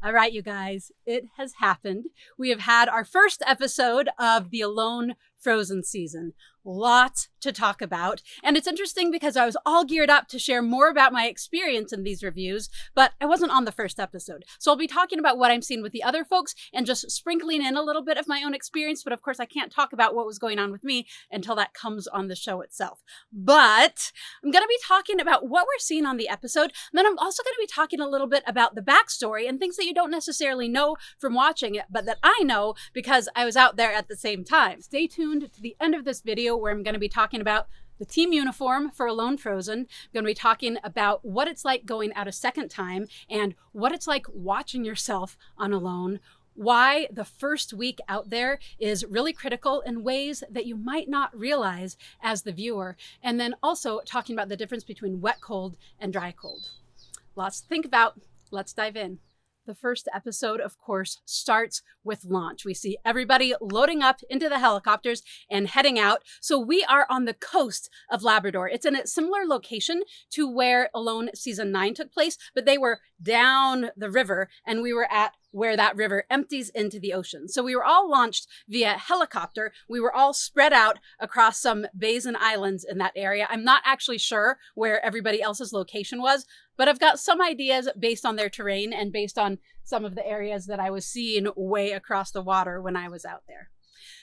All right, you guys, it has happened. We have had our first episode of the Alone Frozen season. Lots to talk about. And it's interesting because I was all geared up to share more about my experience in these reviews, but I wasn't on the first episode. So I'll be talking about what I'm seeing with the other folks and just sprinkling in a little bit of my own experience. But of course, I can't talk about what was going on with me until that comes on the show itself. But I'm going to be talking about what we're seeing on the episode. And then I'm also going to be talking a little bit about the backstory and things that you don't necessarily know from watching it, but that I know because I was out there at the same time. Stay tuned to the end of this video where I'm going to be talking about the team uniform for Alone Frozen. I'm going to be talking about what it's like going out a second time and what it's like watching yourself on Alone, why the first week out there is really critical in ways that you might not realize as the viewer, and then also talking about the difference between wet cold and dry cold. Lots to think about. Let's dive in. The first episode, of course, starts with launch. We see everybody loading up into the helicopters and heading out. So we are on the coast of Labrador. It's in a similar location to where Alone Season 9 took place, but they were down the river and we were at where that river empties into the ocean. So we were all launched via helicopter. We were all spread out across some bays and islands in that area. I'm not actually sure where everybody else's location was, but I've got some ideas based on their terrain and based on some of the areas that I was seeing way across the water when I was out there.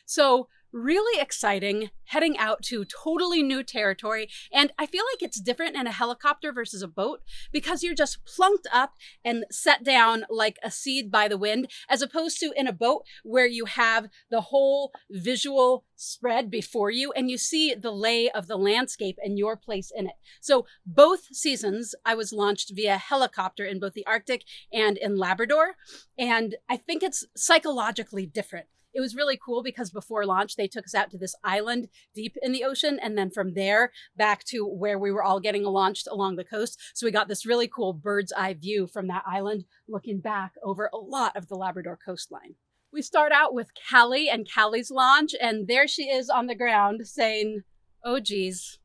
So really exciting, heading out to totally new territory. And I feel like it's different in a helicopter versus a boat because you're just plunked up and set down like a seed by the wind, as opposed to in a boat where you have the whole visual spread before you and you see the lay of the landscape and your place in it. So both seasons I was launched via helicopter in both the Arctic and in Labrador. And I think it's psychologically different. It was really cool because before launch, they took us out to this island deep in the ocean. And then from there back to where we were all getting launched along the coast. So we got this really cool bird's eye view from that island, looking back over a lot of the Labrador coastline. We start out with Callie and Callie's launch. And there she is on the ground saying, "Oh, geez.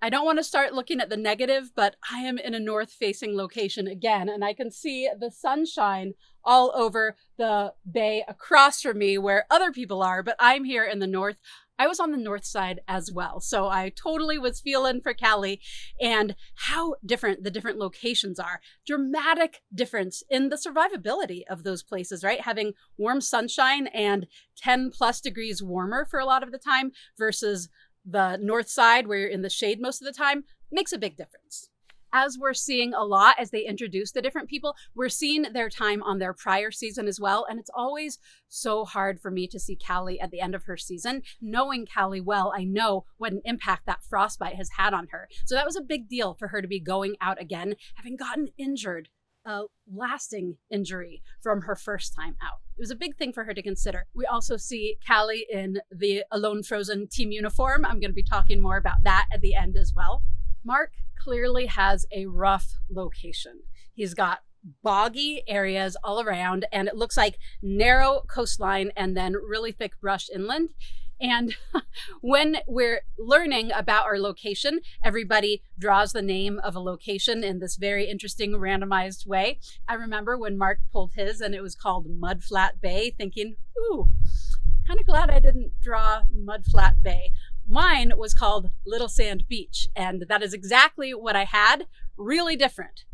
I don't want to start looking at the negative, but I am in a north-facing location again, and I can see the sunshine all over the bay across from me where other people are, but I'm here in the north. I was on the north side as well, so I totally was feeling for Callie and how different the different locations are. Dramatic difference in the survivability of those places, right? Having warm sunshine and 10 plus degrees warmer for a lot of the time versus the north side where you're in the shade most of the time makes a big difference. As we're seeing a lot as they introduce the different people, we're seeing their time on their prior season as well. And it's always so hard for me to see Callie at the end of her season. Knowing Callie well, I know what an impact that frostbite has had on her. So that was a big deal for her to be going out again, having gotten injured. A lasting injury from her first time out. It was a big thing for her to consider. We also see Callie in the Alone Frozen team uniform. I'm going to be talking more about that at the end as well. Mark clearly has a rough location. He's got boggy areas all around, and it looks like narrow coastline and then really thick brush inland. And when we're learning about our location, everybody draws the name of a location in this very interesting randomized way. I remember when Mark pulled his and it was called Mudflat Bay, thinking, ooh, kind of glad I didn't draw Mudflat Bay. Mine was called Little Sand Beach, and that is exactly what I had. Really different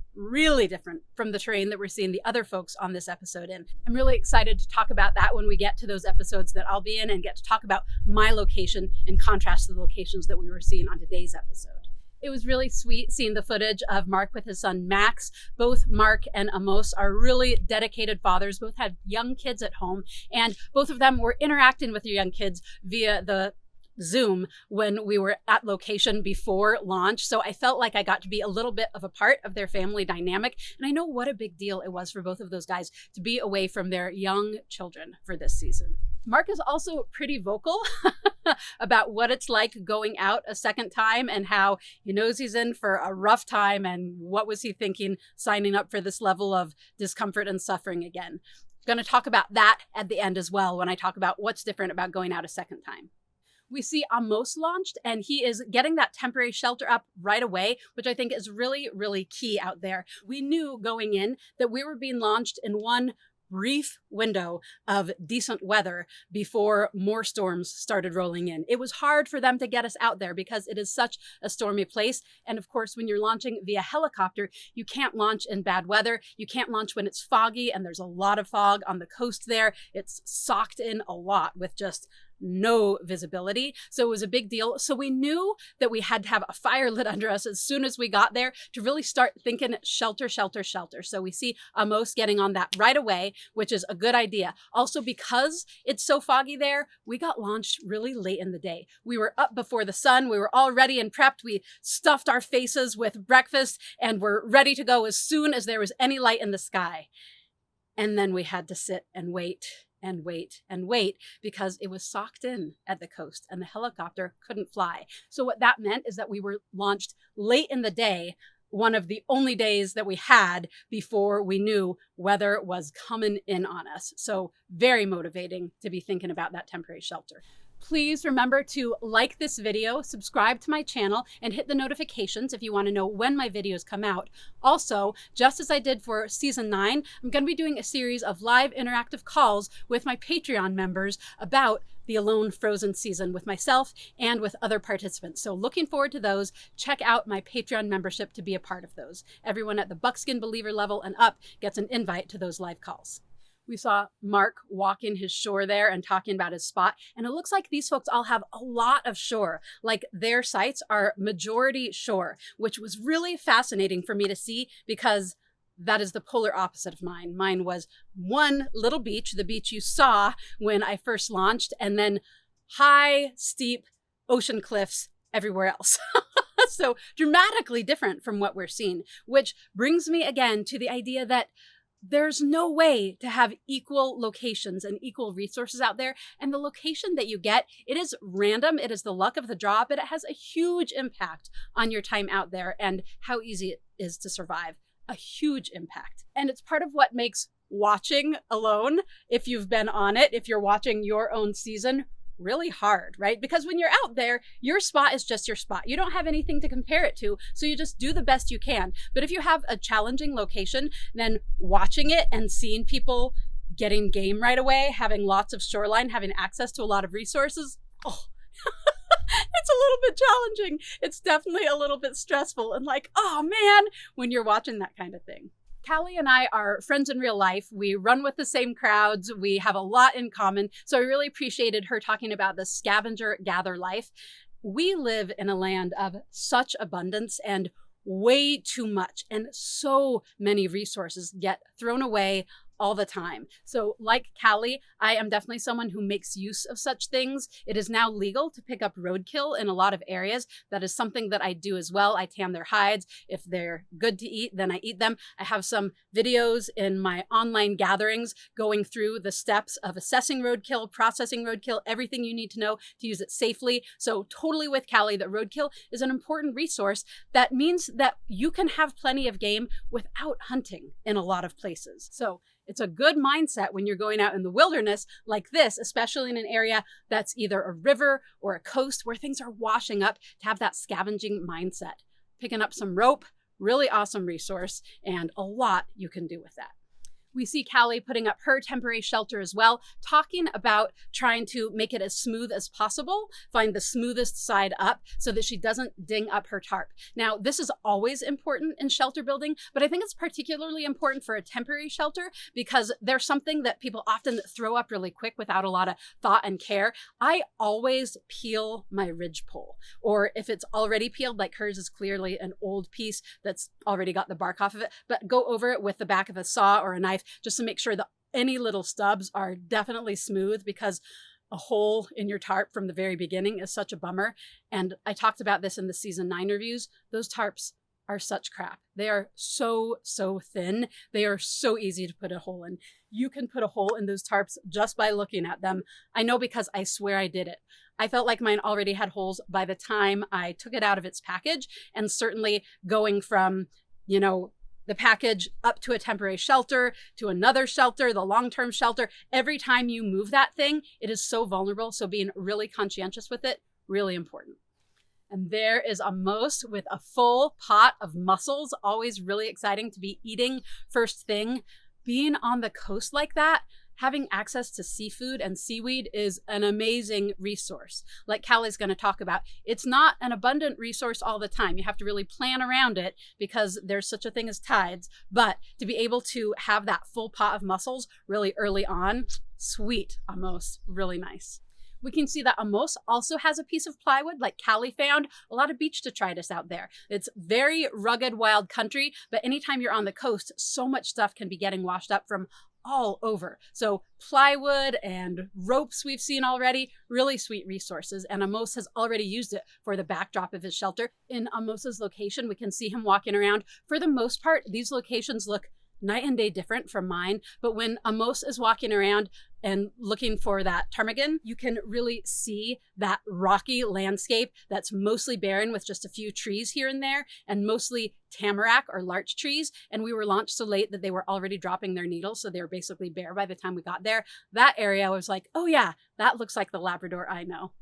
from the terrain that we're seeing the other folks on this episode in. I'm really excited to talk about that when we get to those episodes that I'll be in and get to talk about my location in contrast to the locations that we were seeing on today's episode. It was really sweet seeing the footage of Mark with his son Max. Both Mark and Amos are really dedicated fathers, both had young kids at home, and both of them were interacting with their young kids via the Zoom when we were at location before launch. So I felt like I got to be a little bit of a part of their family dynamic. And I know what a big deal it was for both of those guys to be away from their young children for this season. Mark is also pretty vocal about what it's like going out a second time and how he knows he's in for a rough time and what was he thinking signing up for this level of discomfort and suffering again. I'm going to talk about that at the end as well when I talk about what's different about going out a second time. We see Amos launched, and he is getting that temporary shelter up right away, which I think is really, really key out there. We knew going in that we were being launched in one brief window of decent weather before more storms started rolling in. It was hard for them to get us out there because it is such a stormy place. And of course, when you're launching via helicopter, you can't launch in bad weather. You can't launch when it's foggy, and there's a lot of fog on the coast there. It's socked in a lot with just no visibility. So it was a big deal. So we knew that we had to have a fire lit under us as soon as we got there to really start thinking shelter, shelter, shelter. So we see Amos getting on that right away, which is a good idea. Also, because it's so foggy there, we got launched really late in the day. We were up before the sun. We were all ready and prepped. We stuffed our faces with breakfast and were ready to go as soon as there was any light in the sky. And then we had to sit and wait and wait and wait because it was socked in at the coast and the helicopter couldn't fly. So what that meant is that we were launched late in the day, one of the only days that we had before we knew weather was coming in on us. So very motivating to be thinking about that temporary shelter. Please remember to like this video, subscribe to my channel, and hit the notifications if you want to know when my videos come out. Also, just as I did for season 9, I'm going to be doing a series of live interactive calls with my Patreon members about the Alone Frozen season with myself and with other participants. So looking forward to those. Check out my Patreon membership to be a part of those. Everyone at the Buckskin Believer level and up gets an invite to those live calls. We saw Mark walking his shore there and talking about his spot. And it looks like these folks all have a lot of shore. Like their sites are majority shore, which was really fascinating for me to see because that is the polar opposite of mine. Mine was one little beach, the beach you saw when I first launched, and then high, steep ocean cliffs everywhere else. So dramatically different from what we're seeing, which brings me again to the idea that there's no way to have equal locations and equal resources out there. And the location that you get, it is random. It is the luck of the draw, but it has a huge impact on your time out there and how easy it is to survive. A huge impact. And it's part of what makes watching Alone, if you've been on it, if you're watching your own season, really hard, right? Because when you're out there, your spot is just your spot. You don't have anything to compare it to, so you just do the best you can. But if you have a challenging location, then watching it and seeing people getting game right away, having lots of shoreline, having access to a lot of resources, it's a little bit challenging. It's definitely a little bit stressful and like, oh man, when you're watching that kind of thing. Callie and I are friends in real life. We run with the same crowds. We have a lot in common. So I really appreciated her talking about the scavenger gather life. We live in a land of such abundance and way too much, and so many resources get thrown away all the time. So like Callie, I am definitely someone who makes use of such things. It is now legal to pick up roadkill in a lot of areas. That is something that I do as well. I tan their hides. If they're good to eat, then I eat them. I have some videos in my online gatherings going through the steps of assessing roadkill, processing roadkill, everything you need to know to use it safely. So totally with Callie that roadkill is an important resource. That means that you can have plenty of game without hunting in a lot of places. So it's a good mindset when you're going out in the wilderness like this, especially in an area that's either a river or a coast where things are washing up, to have that scavenging mindset. Picking up some rope, really awesome resource, and a lot you can do with that. We see Callie putting up her temporary shelter as well, talking about trying to make it as smooth as possible, find the smoothest side up so that she doesn't ding up her tarp. Now, this is always important in shelter building, but I think it's particularly important for a temporary shelter because there's something that people often throw up really quick without a lot of thought and care. I always peel my ridge pole, or if it's already peeled, like hers is clearly an old piece that's already got the bark off of it, but go over it with the back of a saw or a knife just to make sure that any little stubs are definitely smooth, because a hole in your tarp from the very beginning is such a bummer. And I talked about this in the season 9 reviews. Those tarps are such crap. They are so thin. They are so easy to put a hole in. You can put a hole in those tarps just by looking at them. I know because I swear I did it. I felt like mine already had holes by the time I took it out of its package, and certainly going from, the package up to a temporary shelter, to another shelter, the long-term shelter. Every time you move that thing, it is so vulnerable. So being really conscientious with it, really important. And there is Amos with a full pot of mussels. Always really exciting to be eating first thing. Being on the coast like that, having access to seafood and seaweed is an amazing resource. Like Callie's going to talk about, it's not an abundant resource all the time. You have to really plan around it because there's such a thing as tides. But to be able to have that full pot of mussels really early on, sweet, Amos, really nice. We can see that Amos also has a piece of plywood like Callie found. A lot of beach detritus out there. It's very rugged, wild country, but anytime you're on the coast, so much stuff can be getting washed up from all over. So plywood and ropes we've seen already, really sweet resources. And Amos has already used it for the backdrop of his shelter. In Amos's location, we can see him walking around. For the most part, these locations look night and day different from mine. But when Amos is walking around and looking for that ptarmigan, you can really see that rocky landscape that's mostly barren with just a few trees here and there, and mostly tamarack or larch trees. And we were launched so late that they were already dropping their needles, so they were basically bare by the time we got there. That area was like, oh yeah, that looks like the Labrador I know.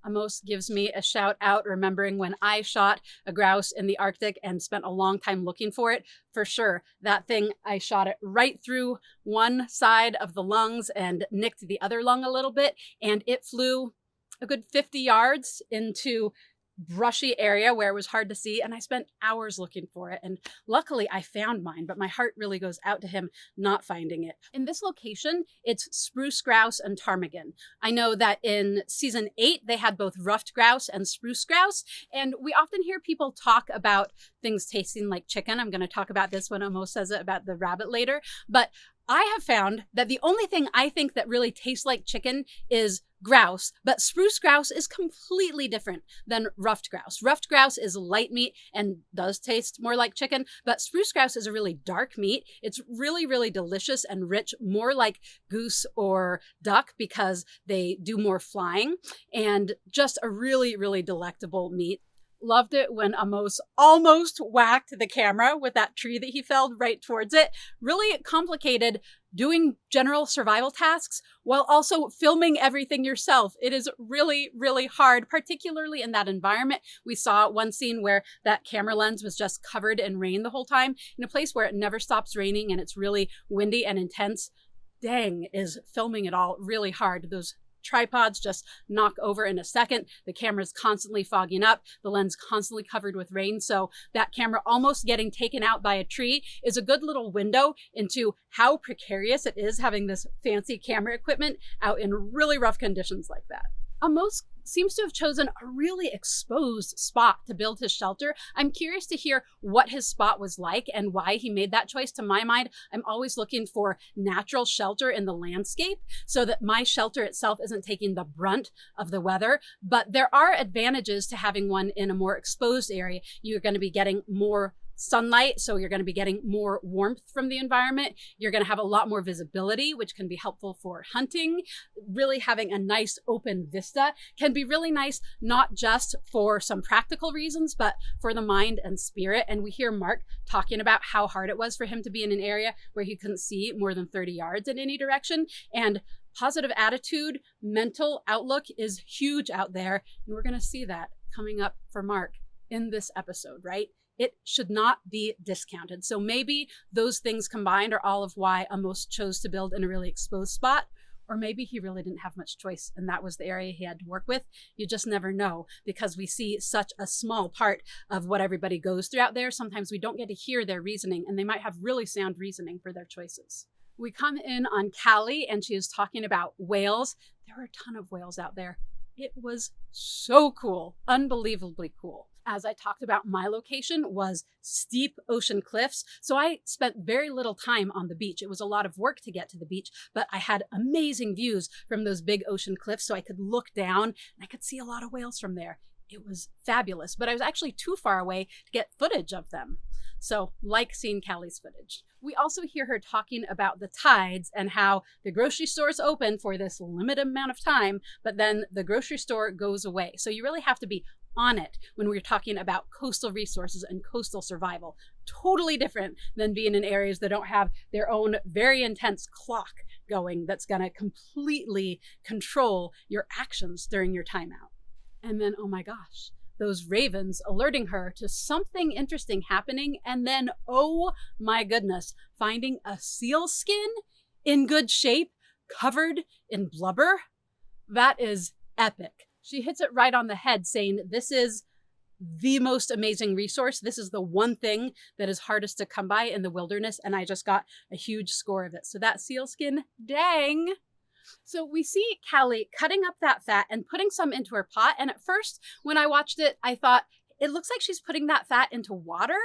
Amos gives me a shout out, remembering when I shot a grouse in the Arctic and spent a long time looking for it. For sure, that thing, I shot it right through one side of the lungs and nicked the other lung a little bit, and it flew a good 50 yards into brushy area where it was hard to see, and I spent hours looking for it, and luckily I found mine, but my heart really goes out to him not finding it. In this location, it's spruce grouse and ptarmigan. I know that in season 8 they had both ruffed grouse and spruce grouse, and we often hear people talk about things tasting like chicken. I'm going to talk about this when Amos says it about the rabbit later, but I have found that the only thing I think that really tastes like chicken is grouse, but spruce grouse is completely different than ruffed grouse. Ruffed grouse is light meat and does taste more like chicken, but spruce grouse is a really dark meat. It's really, really delicious and rich, more like goose or duck because they do more flying, and just a really, really delectable meat. Loved it when Amos almost whacked the camera with that tree that he felled right towards it. Really complicated doing general survival tasks while also filming everything yourself. It is really, really hard, particularly in that environment. We saw one scene where that camera lens was just covered in rain the whole time in a place where it never stops raining and it's really windy and intense. Dang, is filming it all really hard. Those tripods just knock over in a second. The camera's constantly fogging up, the lens constantly covered with rain. So that camera almost getting taken out by a tree is a good little window into how precarious it is having this fancy camera equipment out in really rough conditions like that. Amos seems to have chosen a really exposed spot to build his shelter. I'm curious to hear what his spot was like and why he made that choice. To my mind, I'm always looking for natural shelter in the landscape so that my shelter itself isn't taking the brunt of the weather. But there are advantages to having one in a more exposed area. You're going to be getting more sunlight, so you're going to be getting more warmth from the environment. You're going to have a lot more visibility, which can be helpful for hunting. Really having a nice open vista can be really nice, not just for some practical reasons, but for the mind and spirit. And we hear Mark talking about how hard it was for him to be in an area where he couldn't see more than 30 yards in any direction. And positive attitude, mental outlook is huge out there. And we're going to see that coming up for Mark in this episode, right? It should not be discounted. So maybe those things combined are all of why Amos chose to build in a really exposed spot, or maybe he really didn't have much choice and that was the area he had to work with. You just never know because we see such a small part of what everybody goes through out there. Sometimes we don't get to hear their reasoning, and they might have really sound reasoning for their choices. We come in on Callie and she is talking about whales. There were a ton of whales out there. It was so cool, unbelievably cool. As I talked about, my location was steep ocean cliffs, so I spent very little time on the beach. It was a lot of work to get to the beach, but I had amazing views from those big ocean cliffs, so I could look down and I could see a lot of whales from there. It was fabulous, but I was actually too far away to get footage of them. So, like seeing Callie's footage. We also hear her talking about the tides and how the grocery store is open for this limited amount of time, but then the grocery store goes away. So you really have to be on it when we're talking about coastal resources and coastal survival. Totally different than being in areas that don't have their own very intense clock going that's going to completely control your actions during your timeout. And then, oh my gosh, those ravens alerting her to something interesting happening, and then, oh my goodness, finding a seal skin in good shape, covered in blubber. That is epic. She hits it right on the head, saying this is the most amazing resource. This is the one thing that is hardest to come by in the wilderness, and I just got a huge score of it. So that sealskin, dang. So we see Callie cutting up that fat and putting some into her pot. And at first, when I watched it, I thought, it looks like she's putting that fat into water,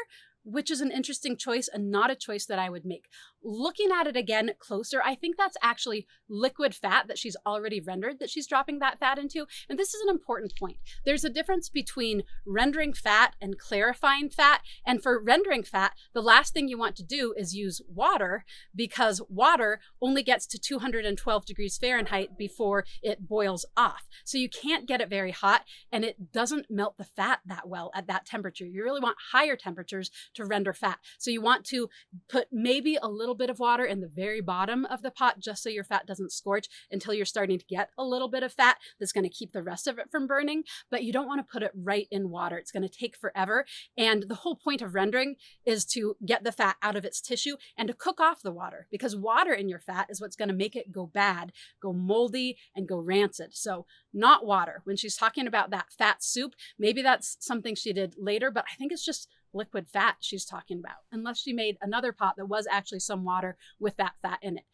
which is an interesting choice and not a choice that I would make. Looking at it again closer, I think that's actually liquid fat that she's already rendered that she's dropping that fat into. And this is an important point. There's a difference between rendering fat and clarifying fat. And for rendering fat, the last thing you want to do is use water, because water only gets to 212 degrees Fahrenheit before it boils off. So you can't get it very hot, and it doesn't melt the fat that well at that temperature. You really want higher temperatures to render fat. So you want to put maybe a little bit of water in the very bottom of the pot just so your fat doesn't scorch until you're starting to get a little bit of fat that's going to keep the rest of it from burning. But you don't want to put it right in water. It's going to take forever. And the whole point of rendering is to get the fat out of its tissue and to cook off the water, because water in your fat is what's going to make it go bad, go moldy, and go rancid. So not water. When she's talking about that fat soup, maybe that's something she did later, but I think it's just liquid fat she's talking about, unless she made another pot that was actually some water with that fat in it.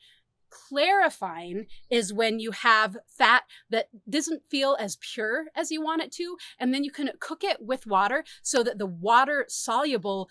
Clarifying is when you have fat that doesn't feel as pure as you want it to, and then you can cook it with water so that the water soluble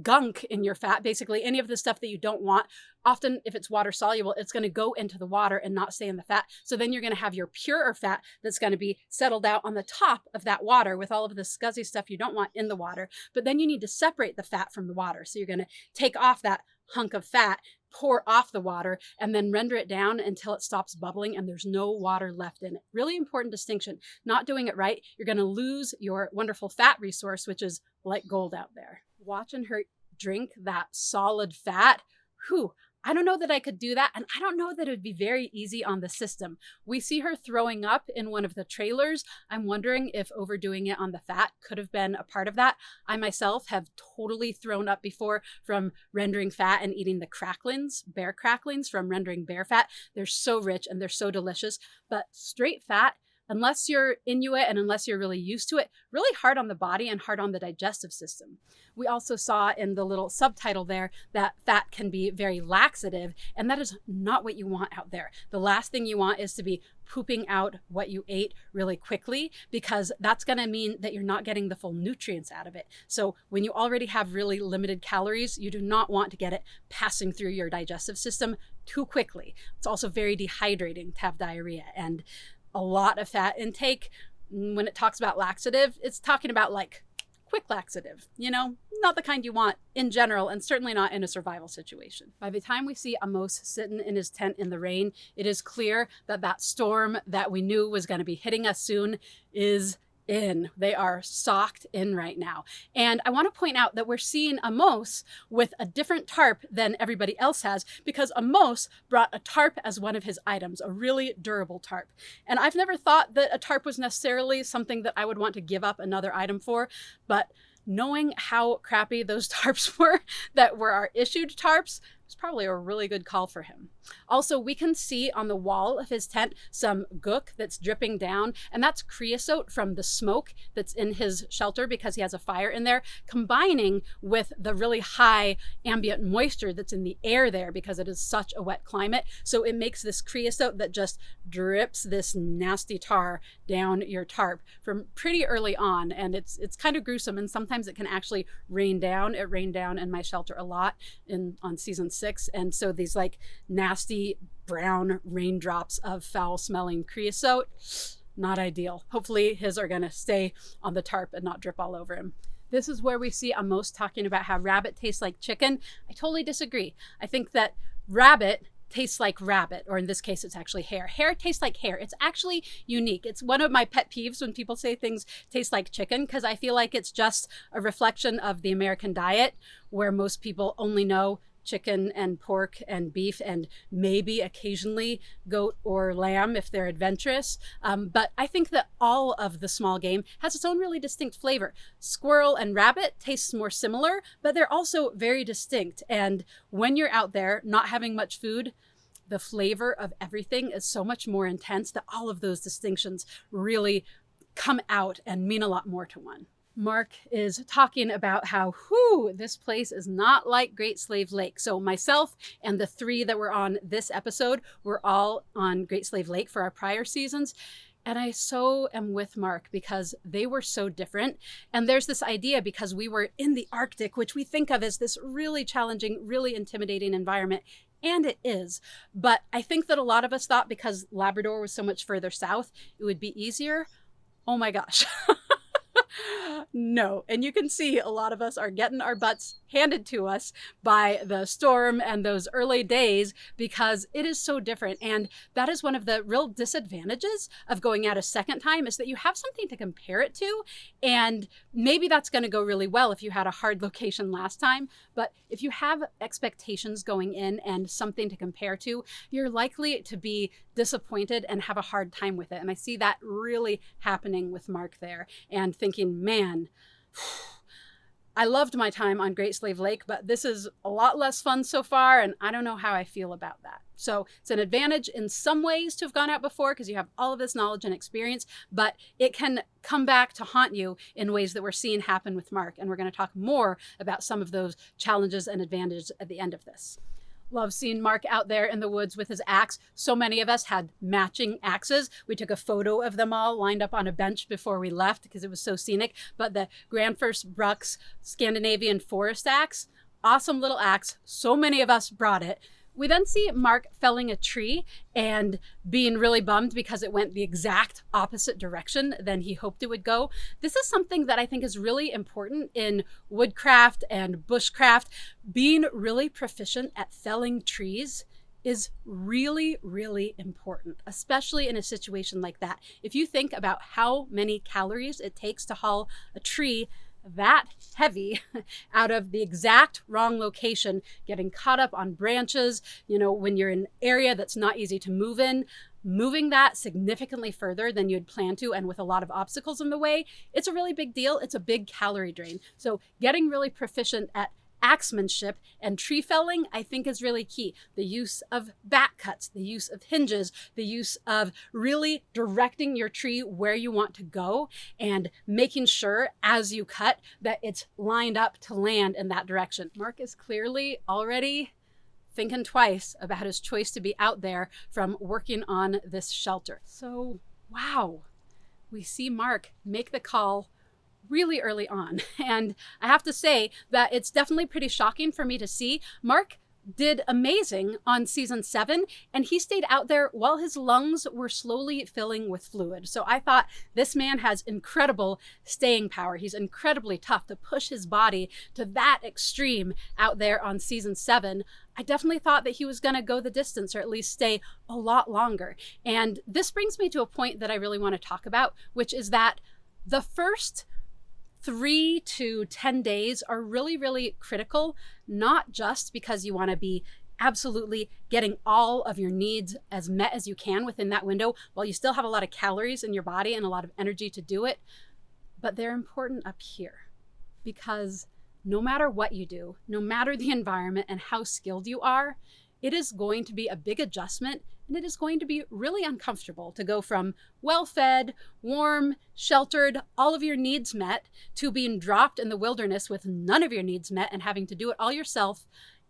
gunk in your fat, basically any of the stuff that you don't want, often if it's water soluble, it's going to go into the water and not stay in the fat. So then you're going to have your purer fat that's going to be settled out on the top of that water with all of the scuzzy stuff you don't want in the water. But then you need to separate the fat from the water. So you're going to take off that hunk of fat, pour off the water, and then render it down until it stops bubbling and there's no water left in it. Really important distinction. Not doing it right, you're going to lose your wonderful fat resource, which is like gold out there. Watching her drink that solid fat, whew, I don't know that I could do that, and I don't know that it would be very easy on the system. We see her throwing up in one of the trailers. I'm wondering if overdoing it on the fat could have been a part of that. I myself have totally thrown up before from rendering fat and eating the cracklings, bear cracklings from rendering bear fat. They're so rich and they're so delicious, but straight fat, unless you're Inuit and unless you're really used to it, really hard on the body and hard on the digestive system. We also saw in the little subtitle there that fat can be very laxative, and that is not what you want out there. The last thing you want is to be pooping out what you ate really quickly, because that's going to mean that you're not getting the full nutrients out of it. So when you already have really limited calories, you do not want to get it passing through your digestive system too quickly. It's also very dehydrating to have diarrhea, and a lot of fat intake, when it talks about laxative, it's talking about like quick laxative, not the kind you want in general, and certainly not in a survival situation. By the time we see Amos sitting in his tent in the rain, it is clear that that storm that we knew was going to be hitting us soon is in. They are socked in right now. And I want to point out that we're seeing Amos with a different tarp than everybody else has, because Amos brought a tarp as one of his items, a really durable tarp. And I've never thought that a tarp was necessarily something that I would want to give up another item for, but knowing how crappy those tarps were that were our issued tarps, it's probably a really good call for him. Also, we can see on the wall of his tent some gook that's dripping down, and that's creosote from the smoke that's in his shelter because he has a fire in there, combining with the really high ambient moisture that's in the air there because it is such a wet climate. So it makes this creosote that just drips this nasty tar down your tarp from pretty early on, and it's kind of gruesome, and sometimes it can actually rain down. It rained down in my shelter a lot on season 6, and so these like nasty brown raindrops of foul smelling creosote, not ideal. Hopefully his are going to stay on the tarp and not drip all over him. This is where we see Amos talking about how rabbit tastes like chicken. I totally disagree. I think that rabbit tastes like rabbit, or in this case, it's actually hare. Hare tastes like hare. It's actually unique. It's one of my pet peeves when people say things taste like chicken, because I feel like it's just a reflection of the American diet, where most people only know chicken and pork and beef and maybe occasionally goat or lamb if they're adventurous. But I think that all of the small game has its own really distinct flavor. Squirrel and rabbit tastes more similar, but they're also very distinct. And when you're out there not having much food, the flavor of everything is so much more intense that all of those distinctions really come out and mean a lot more to one. Mark is talking about how, this place is not like Great Slave Lake. So myself and the 3 that were on this episode were all on Great Slave Lake for our prior seasons. And I so am with Mark because they were so different. And there's this idea, because we were in the Arctic, which we think of as this really challenging, really intimidating environment. And it is. But I think that a lot of us thought because Labrador was so much further south, it would be easier. Oh my gosh. No. And you can see a lot of us are getting our butts handed to us by the storm and those early days, because it is so different. And that is one of the real disadvantages of going out a second time, is that you have something to compare it to. And maybe that's going to go really well if you had a hard location last time. But if you have expectations going in and something to compare to, you're likely to be disappointed and have a hard time with it. And I see that really happening with Mark there, and thinking, man, I loved my time on Great Slave Lake, but this is a lot less fun so far, and I don't know how I feel about that. So it's an advantage in some ways to have gone out before, because you have all of this knowledge and experience, but it can come back to haunt you in ways that we're seeing happen with Mark. And we're going to talk more about some of those challenges and advantages at the end of this. Love seeing Mark out there in the woods with his axe. So many of us had matching axes. We took a photo of them all lined up on a bench before we left because it was so scenic. But the Granfirst Bruks Scandinavian forest axe, awesome little axe. So many of us brought it. We then see Mark felling a tree and being really bummed because it went the exact opposite direction than he hoped it would go. This is something that I think is really important in woodcraft and bushcraft. Being really proficient at felling trees is really, really important, especially in a situation like that. If you think about how many calories it takes to haul a tree that heavy out of the exact wrong location, getting caught up on branches, when you're in an area that's not easy to move in, moving that significantly further than you'd plan to, and with a lot of obstacles in the way, it's a really big deal. It's a big calorie drain. So getting really proficient at axemanship and tree felling, I think, is really key. The use of back cuts, the use of hinges, the use of really directing your tree where you want to go, and making sure as you cut that it's lined up to land in that direction. Mark is clearly already thinking twice about his choice to be out there from working on this shelter. So, wow, we see Mark make the call really early on. And I have to say that it's definitely pretty shocking for me to see. Mark did amazing on season 7, and he stayed out there while his lungs were slowly filling with fluid. So I thought, this man has incredible staying power. He's incredibly tough to push his body to that extreme out there on season 7. I definitely thought that he was going to go the distance, or at least stay a lot longer. And this brings me to a point that I really want to talk about, which is that the first 3 to 10 days are really, really critical, not just because you want to be absolutely getting all of your needs as met as you can within that window, while you still have a lot of calories in your body and a lot of energy to do it, but they're important up here. Because no matter what you do, no matter the environment and how skilled you are, it is going to be a big adjustment, and it is going to be really uncomfortable to go from well-fed, warm, sheltered, all of your needs met, to being dropped in the wilderness with none of your needs met and having to do it all yourself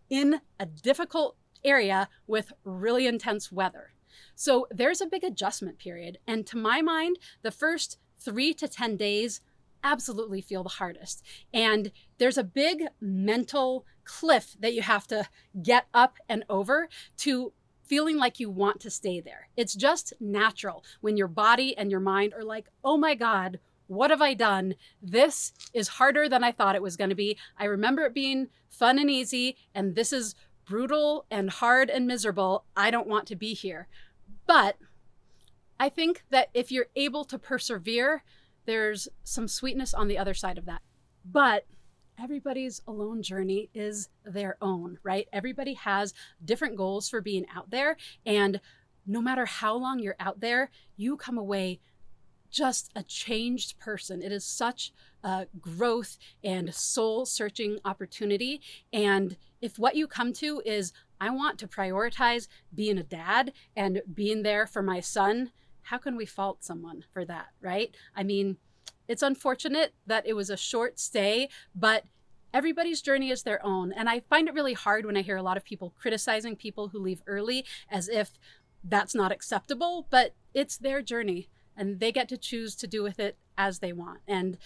in a difficult area with really intense weather. So there's a big adjustment period. And to my mind, the first 3 to 10 days absolutely feel the hardest. And there's a big mental cliff that you have to get up and over to feeling like you want to stay there. It's just natural when your body and your mind are like, oh my God, what have I done? This is harder than I thought it was going to be. I remember it being fun and easy, and this is brutal and hard and miserable, I don't want to be here. But I think that if you're able to persevere, there's some sweetness on the other side of that. But everybody's alone journey is their own, right? Everybody has different goals for being out there. And no matter how long you're out there, you come away just a changed person. It is such a growth and soul searching opportunity. And if what you come to is, I want to prioritize being a dad and being there for my son, how can we fault someone for that, right? I mean, it's unfortunate that it was a short stay, but everybody's journey is their own. And I find it really hard when I hear a lot of people criticizing people who leave early as if that's not acceptable, but it's their journey and they get to choose to do with it as they want. And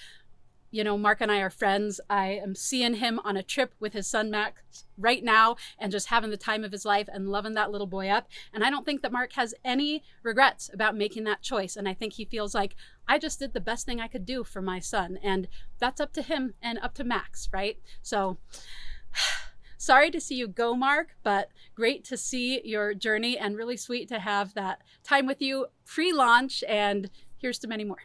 you know, Mark and I are friends. I am seeing him on a trip with his son Max right now and just having the time of his life and loving that little boy up. And I don't think that Mark has any regrets about making that choice. And I think he feels like, I just did the best thing I could do for my son. And that's up to him and up to Max, right? So sorry to see you go, Mark, but great to see your journey and really sweet to have that time with you pre-launch. And here's to many more.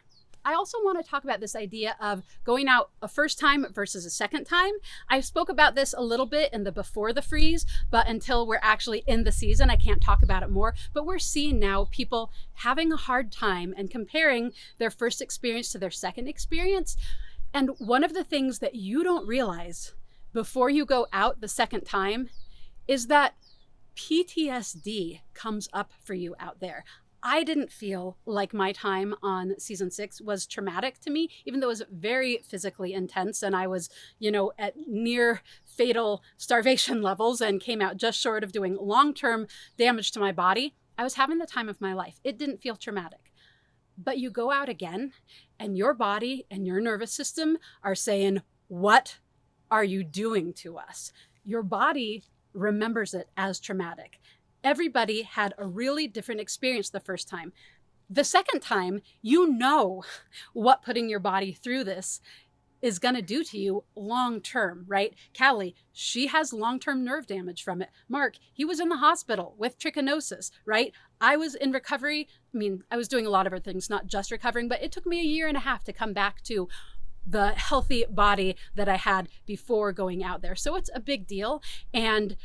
I also want to talk about this idea of going out a first time versus a second time. I spoke about this a little bit in the before the freeze, but until we're actually in the season, I can't talk about it more. But we're seeing now people having a hard time and comparing their first experience to their second experience. And one of the things that you don't realize before you go out the second time is that PTSD comes up for you out there. I didn't feel like my time on season 6 was traumatic to me, even though it was very physically intense and I was, you know, at near fatal starvation levels and came out just short of doing long-term damage to my body. I was having the time of my life. It didn't feel traumatic. But you go out again and your body and your nervous system are saying, what are you doing to us? Your body remembers it as traumatic. Everybody had a really different experience the first time. The second time, you know what putting your body through this is going to do to you long term, right? Callie, she has long-term nerve damage from it. Mark, he was in the hospital with trichinosis, right? I was in recovery. I mean, I was doing a lot of other things, not just recovering, but it took me 1.5 years to come back to the healthy body that I had before going out there. So it's a big deal. And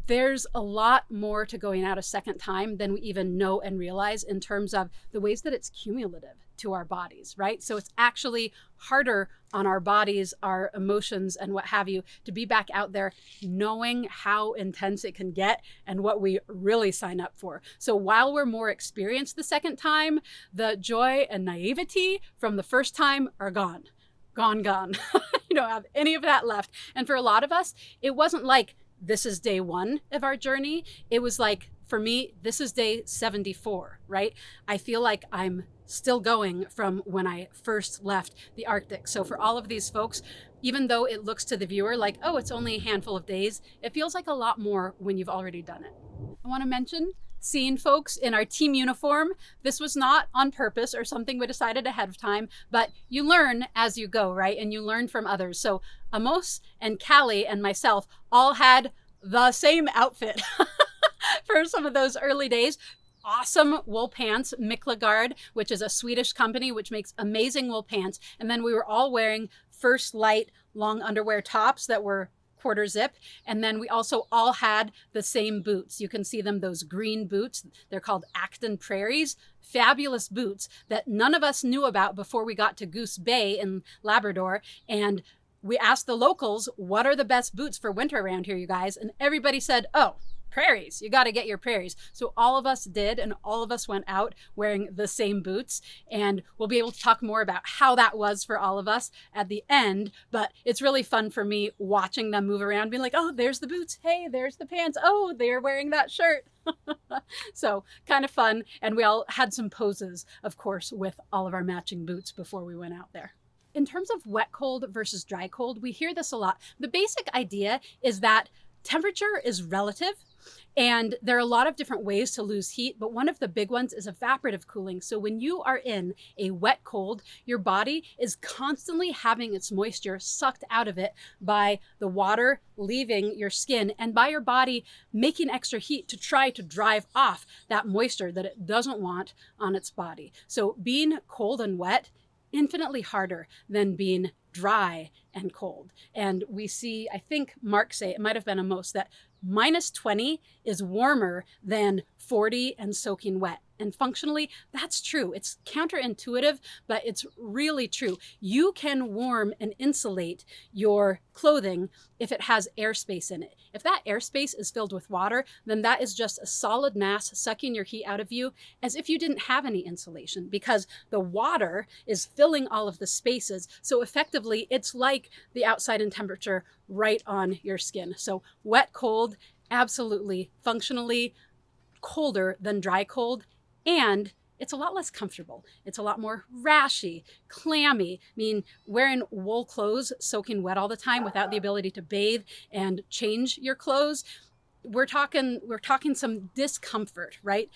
there's a lot more to going out a second time than we even know and realize in terms of the ways that it's cumulative to our bodies, right? So it's actually harder on our bodies, our emotions and what have you, to be back out there knowing how intense it can get and what we really sign up for. So while we're more experienced the second time, the joy and naivety from the first time are gone. Gone. You don't have any of that left. And for a lot of us, it wasn't like, this is day 1 of our journey. It was like, for me, this is day 74, right? I feel like I'm still going from when I first left the Arctic. So for all of these folks, even though it looks to the viewer like, oh, it's only a handful of days, it feels like a lot more when you've already done it. I want to mention seeing folks in our team uniform. This was not on purpose or something we decided ahead of time, but you learn as you go, right? And you learn from others. So Amos and Callie and myself all had the same outfit for some of those early days. Awesome wool pants, Miklagard, which is a Swedish company which makes amazing wool pants. And then we were all wearing First Light long underwear tops that were quarter zip. And then we also all had the same boots. You can see them, those green boots. They're called Acton Prairies. Fabulous boots that none of us knew about before we got to Goose Bay in Labrador. And we asked the locals, what are the best boots for winter around here, you guys? And everybody said, oh, prairies. You got to get your prairies. So all of us did, and all of us went out wearing the same boots. And we'll be able to talk more about how that was for all of us at the end. But it's really fun for me watching them move around, being like, oh, there's the boots. Hey, there's the pants. Oh, they're wearing that shirt. So kind of fun. And we all had some poses, of course, with all of our matching boots before we went out there. In terms of wet cold versus dry cold, we hear this a lot. The basic idea is that temperature is relative. And there are a lot of different ways to lose heat, but one of the big ones is evaporative cooling. So when you are in a wet cold, your body is constantly having its moisture sucked out of it by the water leaving your skin and by your body making extra heat to try to drive off that moisture that it doesn't want on its body. So being cold and wet, infinitely harder than being dry and cold. And we see, I think Mark say, it might have been Amos, that -20 is warmer than 40 and soaking wet. And functionally, that's true. It's counterintuitive, but it's really true. You can warm and insulate your clothing if it has airspace in it. If that airspace is filled with water, then that is just a solid mass sucking your heat out of you as if you didn't have any insulation, because the water is filling all of the spaces. So effectively, it's like the outside in temperature right on your skin. So wet cold, absolutely functionally colder than dry cold. And it's a lot less comfortable. It's a lot more rashy, clammy. I mean, wearing wool clothes, soaking wet all the time without the ability to bathe and change your clothes, we're talking some discomfort, right?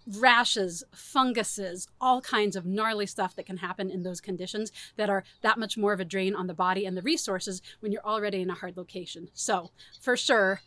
Rashes, funguses, all kinds of gnarly stuff that can happen in those conditions that are that much more of a drain on the body and the resources when you're already in a hard location. So for sure,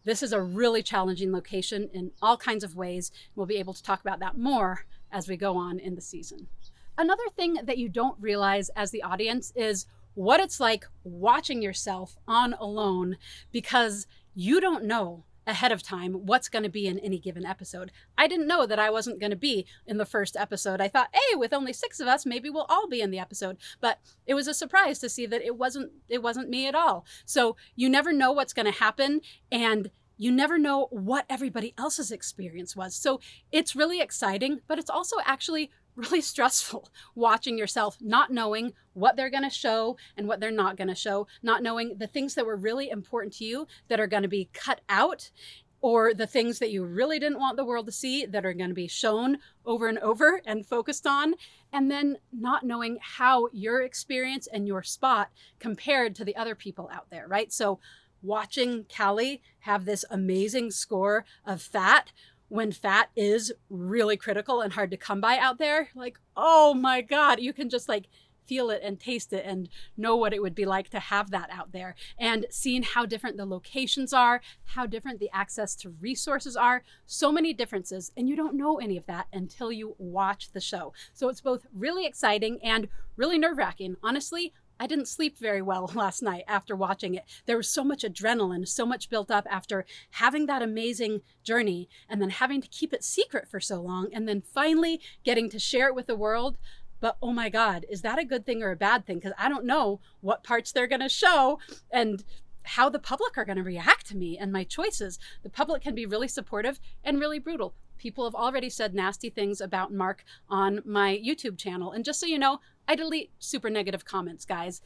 this is a really challenging location in all kinds of ways. We'll be able to talk about that more as we go on in the season. Another thing that you don't realize as the audience is what it's like watching yourself on Alone, because you don't know ahead of time what's going to be in any given episode. I didn't know that I wasn't going to be in the first episode. I thought, hey, with only 6 of us, maybe we'll all be in the episode. But it was a surprise to see that it wasn't me at all. So you never know what's going to happen, and you never know what everybody else's experience was. So it's really exciting, but it's also actually really stressful watching yourself, not knowing what they're going to show and what they're not going to show, not knowing the things that were really important to you that are going to be cut out, or the things that you really didn't want the world to see that are going to be shown over and over and focused on, and then not knowing how your experience and your spot compared to the other people out there, right? So watching Callie have this amazing score of fat when fat is really critical and hard to come by out there, like, oh my God, you can just like feel it and taste it and know what it would be like to have that out there. And seeing how different the locations are, how different the access to resources are, so many differences. And you don't know any of that until you watch the show. So it's both really exciting and really nerve-wracking. Honestly, I didn't sleep very well last night after watching it. There was so much adrenaline, so much built up after having that amazing journey and then having to keep it secret for so long and then finally getting to share it with the world. But oh my God, is that a good thing or a bad thing? Because I don't know what parts they're going to show and how the public are going to react to me and my choices. The public can be really supportive and really brutal. People have already said nasty things about Mark on my YouTube channel. And just so you know, I delete super negative comments, guys.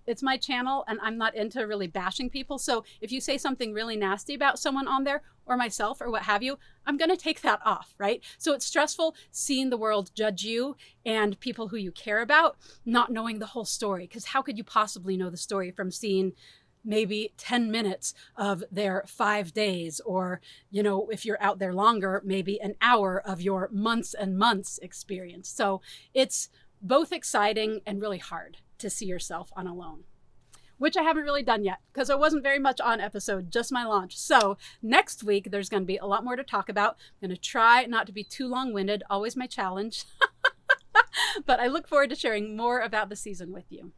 It's my channel and I'm not into really bashing people. So if you say something really nasty about someone on there or myself or what have you, I'm going to take that off, right? So it's stressful seeing the world judge you and people who you care about, not knowing the whole story. Because how could you possibly know the story from seeing maybe 10 minutes of their 5 days, or, you know, if you're out there longer, maybe an hour of your months and months experience. So it's both exciting and really hard to see yourself on Alone, which I haven't really done yet because I wasn't very much on episode, just my launch. So next week, there's going to be a lot more to talk about. I'm going to try not to be too long-winded, always my challenge. But I look forward to sharing more about the season with you.